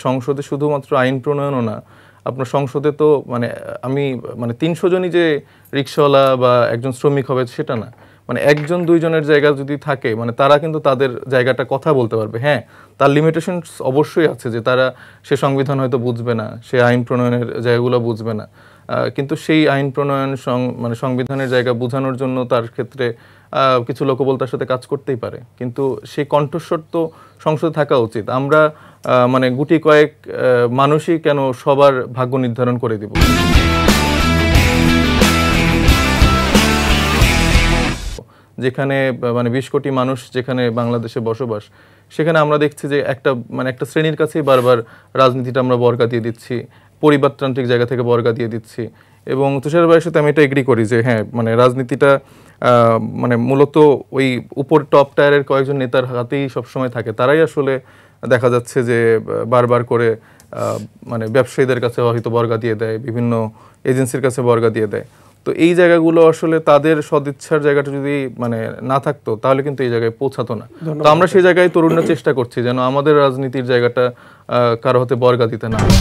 সংসদে শুধুমাত্র আইন প্রণয়নও না, আপনার সংসদে তো মানে আমি মানে ৩০০ জনই যে রিকশাওয়ালা বা একজন শ্রমিক হবে সেটা না, মানে একজন দুইজনের জায়গা যদি থাকে মানে তারা কিন্তু তাদের জায়গাটা কথা বলতে পারবে। হ্যাঁ, তার লিমিটেশনস অবশ্যই আছে যে তারা সে সংবিধান হয়তো বুঝবে না, সে আইন প্রণয়নের জায়গাগুলো বুঝবে না, কিন্তু সেই আইন প্রণয়ন মানে সংবিধানের জায়গা বোঝানোর জন্য তার ক্ষেত্রে কিছু লোকবল তার সাথে কাজ করতেই পারে, কিন্তু সেই কণ্ঠস্বর তো সংসদে থাকা উচিত। আমরা মানে গুটি কয়েক মানুষই কেন সবার ভাগ্য নির্ধারণ করে দিব? যেখানে মানে ২০ কোটি মানুষ যেখানে বাংলাদেশে বসবাস, সেখানে আমরা দেখছি যে একটা শ্রেণীর কাছেই বারবার রাজনীতিটা আমরা বর্গা দিয়ে দিচ্ছি, পরিবারতান্ত্রিক জায়গা থেকে বর্গা দিয়ে দিচ্ছি। এবং তুষার ভাইয়ের সাথে আমি এটা এগ্রি করি যে হ্যাঁ, মানে রাজনীতিটা মানে মূলত ওই উপর টপ টায়ারের কয়েকজন নেতার হাতেই সবসময় থাকে। তারাই আসলে দেখা যাচ্ছে যে বারবার করে মানে ব্যবসায়ীদের কাছে হয়তো বর্গা দিয়ে দেয়, বিভিন্ন এজেন্সির কাছে বর্গা দিয়ে দেয়। তো এই জায়গাগুলো আসলে তাদের সদিচ্ছার জায়গাটা যদি মানে না থাকতো তাহলে কিন্তু এই জায়গায় পৌঁছাতো না। তো আমরা সেই জায়গায় তরুণরা চেষ্টা করছি যেন আমাদের রাজনীতির জায়গাটা কারো হাতে বর্গা দিতে না হয়।